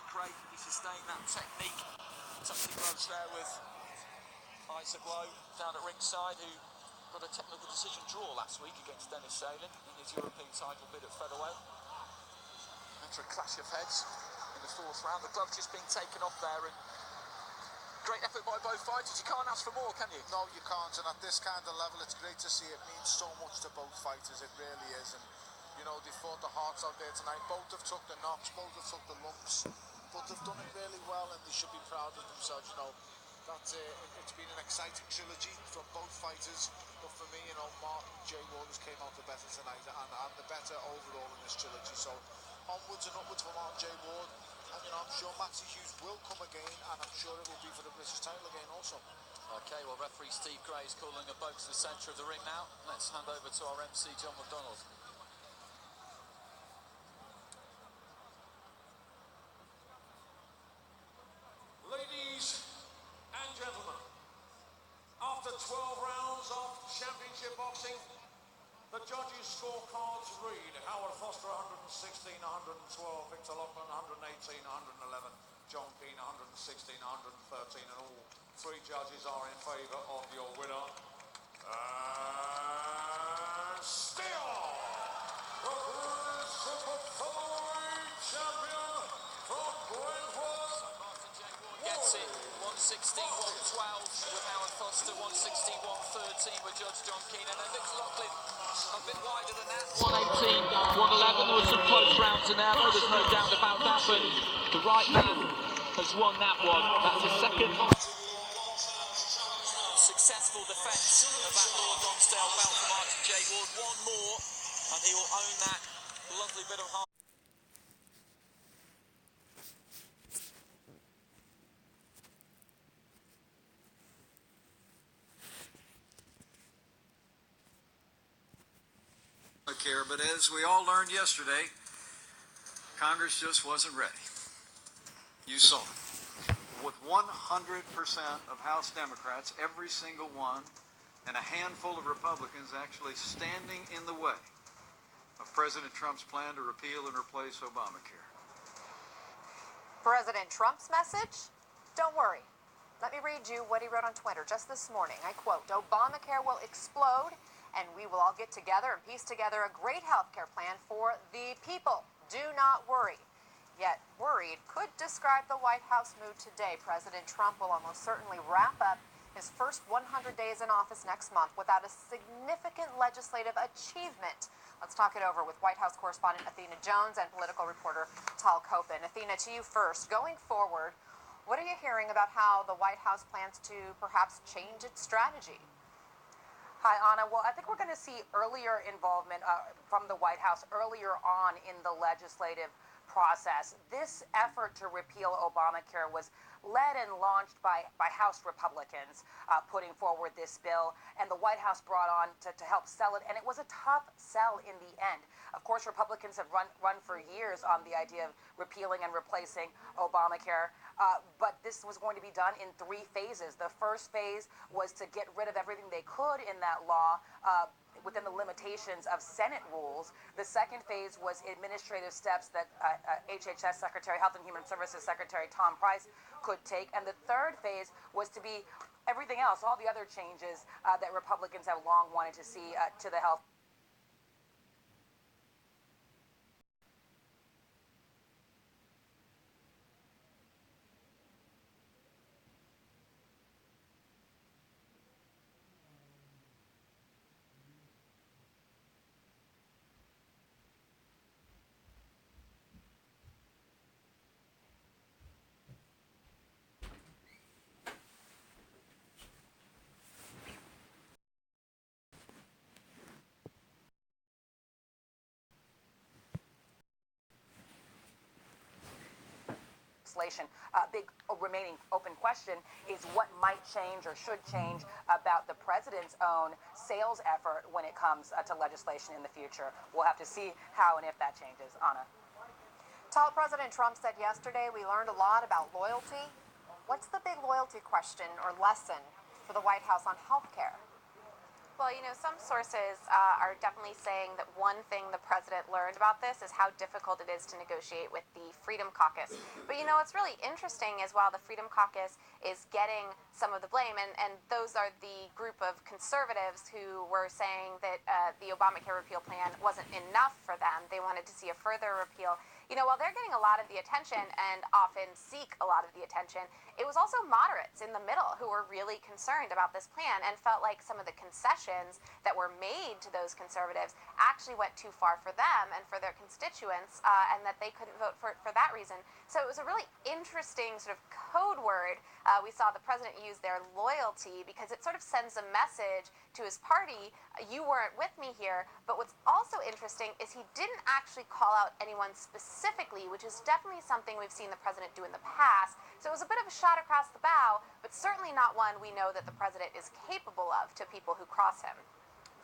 Craig, he sustained that technique. Touching gloves there with Isaac Lowe down at ringside, who got a technical decision draw last week against Dennis Salin in his European title bid at featherweight. After a clash of heads in the fourth round, the glove just being taken off there, and great effort by both fighters. You can't ask for more, can you? No, you can't, and at this kind of level, it's great to see. It means so much to both fighters, it really is. And you know, they fought the hearts out there tonight. Both have took the knocks, both have took the lumps, but they've done it really well, and they should be proud of themselves. You know, that it's been an exciting trilogy from both fighters, but for me, you know, Martin J. Waters came out the better tonight, and the better overall in this trilogy. So onwards and upwards for Martin J. Ward, and you know, I'm sure Maxie Hughes will come again, and I'm sure it will be for the British title again also. Okay, well, referee Steve Gray is calling them both to the centre of the ring now. Let's hand over to our MC, John McDonald. Ladies and gentlemen, after 12 rounds of championship boxing, the judges' scorecards read: Howard Foster 116, 112, Victor Loughlin 118, 111, John Keane 116, 113, and all three judges are in favour of your winner. And still, the British Super Featherweight champion from Brentford, Gets it, 116, 112 with Howard Foster, 116, 113 with Judge John Keenan, and Victor Loughlin a bit wider than that. 118, 111, there were some close rounds in there, there's no doubt about that, but the right man has won that one. That's his second successful defence of that Lord Lonsdale belt for Martin J. Ward. One more, and he will own that lovely bit of heart. Care, but as we all learned yesterday, Congress just wasn't ready. You saw it. With 100% of House Democrats, every single one, and a handful of Republicans actually standing in the way of President Trump's plan to repeal and replace Obamacare. President Trump's message? Don't worry. Let me read you what he wrote on Twitter just this morning. I quote, "Obamacare will explode, and we will all get together and piece together a great health care plan for the people. Do not worry." Yet, worried could describe the White House mood today. President Trump will almost certainly wrap up his first 100 days in office next month without a significant legislative achievement. Let's talk it over with White House correspondent Athena Jones and political reporter Tal Kopin. Athena, to you first. Going forward, what are you hearing about how the White House plans to perhaps change its strategy? Hi, Anna. Well, I think we're going to see earlier involvement from the White House earlier on in the legislative process. This effort to repeal Obamacare was led and launched by House Republicans putting forward this bill, and the White House brought on to help sell it, and it was a tough sell in the end. Of course, Republicans have run for years on the idea of repealing and replacing Obamacare, but this was going to be done in 3 phases. The first phase was to get rid of everything they could in that law within the limitations of Senate rules. The second phase was administrative steps that HHS Secretary, Health and Human Services Secretary Tom Price could take. And the third phase was to be everything else, all the other changes that Republicans have long wanted to see to the health. Big remaining open question is what might change or should change about the president's own sales effort when it comes to legislation in the future. We'll have to see how and if that changes. Anna. Tal, President Trump said yesterday we learned a lot about loyalty. What's the big loyalty question or lesson for the White House on health care? Well, some sources are definitely saying that one thing the president learned about this is how difficult it is to negotiate with the Freedom Caucus. But what's really interesting is while the Freedom Caucus is getting some of the blame, and those are the group of conservatives who were saying that the Obamacare repeal plan wasn't enough for them. They wanted to see a further repeal. While they're getting a lot of the attention and often seek a lot of the attention, it was also moderates in the middle who were really concerned about this plan and felt like some of the concessions that were made to those conservatives actually went too far for them and for their constituents, and that they couldn't vote for that reason. So it was a really interesting sort of code word. We saw the president use their loyalty because it sort of sends a message to his party, you weren't with me here. But what's also interesting is he didn't actually call out anyone specifically, which is definitely something we've seen the president do in the past. So it was a bit of a shot across the bow, but certainly not one we know that the president is capable of to people who cross him.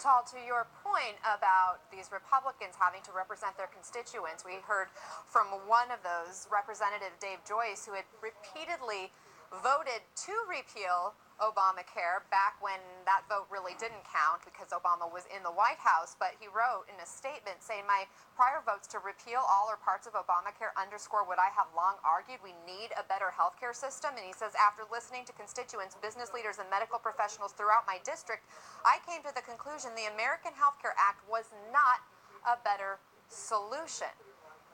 Tal, to your point about these Republicans having to represent their constituents, we heard from one of those, Representative Dave Joyce, who had repeatedly voted to repeal Obamacare back when that vote really didn't count because Obama was in the White House. But he wrote in a statement saying, my prior votes to repeal all or parts of Obamacare underscore what I have long argued. We need a better healthcare system. And he says, after listening to constituents, business leaders, and medical professionals throughout my district, I came to the conclusion the American Health Care Act was not a better solution.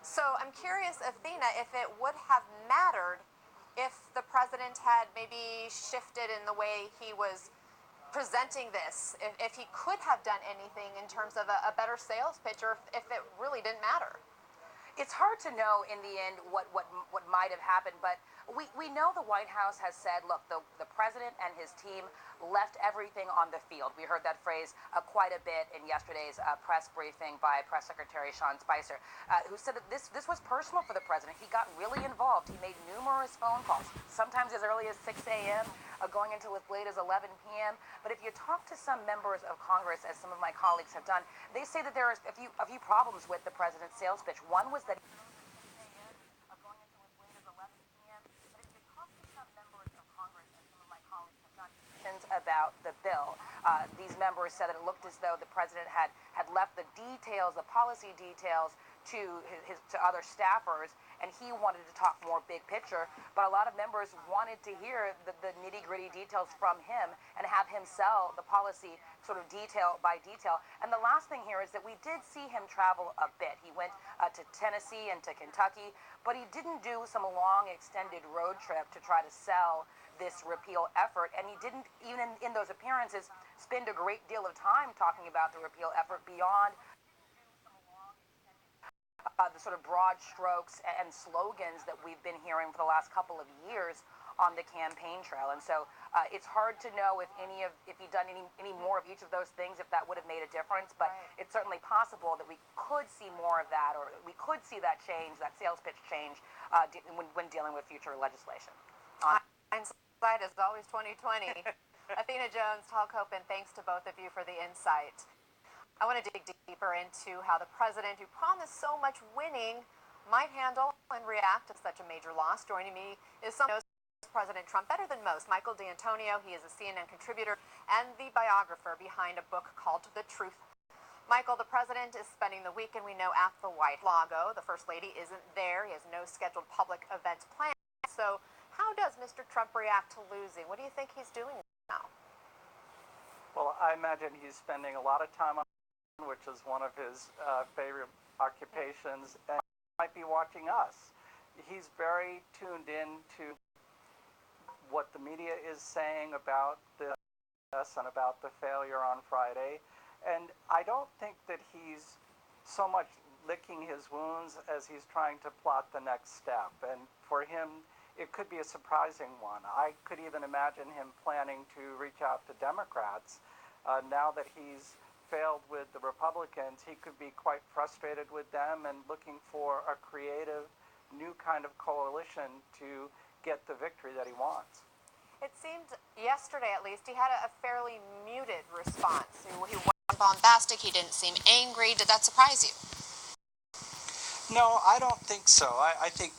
So I'm curious, Athena, if it would have mattered if the president had maybe shifted in the way he was presenting this, if he could have done anything in terms of a better sales pitch, or if it really didn't matter. It's hard to know in the end what might have happened, but we know the White House has said, look, the president and his team left everything on the field. We heard that phrase quite a bit in yesterday's press briefing by Press Secretary Sean Spicer, who said that this was personal for the president. He got really involved. He made numerous phone calls, sometimes as early as 6 a.m., going until as late as 11 p.m. But if you talk to some members of Congress, as some of my colleagues have done, they say that there are a few problems with the president's sales pitch. One was that going until as late as 11 p.m. But if you talk to some members of Congress, as some of my colleagues have done, about the bill, these members said that it looked as though the president had left the details, the policy details, to other staffers, and he wanted to talk more big picture. But a lot of members wanted to hear the nitty-gritty details from him and have him sell the policy sort of detail by detail. And the last thing here is that we did see him travel a bit. He went to Tennessee and to Kentucky, but he didn't do some long extended road trip to try to sell this repeal effort, and he didn't, even in those appearances, spend a great deal of time talking about the repeal effort beyond the sort of broad strokes and slogans that we've been hearing for the last couple of years on the campaign trail. And so it's hard to know if he'd done any more of each of those things, if that would have made a difference. But it's certainly possible that we could see more of that, or we could see that change, that sales pitch change, when dealing with future legislation. Hindsight is always 2020. Athena Jones, Tal Koppen, thanks to both of you for the insight. I want to dig deeper into how the president, who promised so much winning, might handle and react to such a major loss. Joining me is someone who knows President Trump better than most, Michael D'Antonio. He is a CNN contributor and the biographer behind a book called The Truth. Michael, the president is spending the weekend, we know, at the White Lago. The First Lady isn't there. He has no scheduled public events planned. So how does Mr. Trump react to losing? What do you think he's doing now? Well, I imagine he's spending a lot of time on, which is one of his favorite occupations, and he might be watching us. He's very tuned in to what the media is saying about this and about the failure on Friday. And I don't think that he's so much licking his wounds as he's trying to plot the next step. And for him, it could be a surprising one. I could even imagine him planning to reach out to Democrats now that he's failed with the Republicans. He could be quite frustrated with them and looking for a creative, new kind of coalition to get the victory that he wants. It seemed yesterday, at least, he had a fairly muted response. He wasn't bombastic. He didn't seem angry. Did that surprise you? No, I don't think so. I think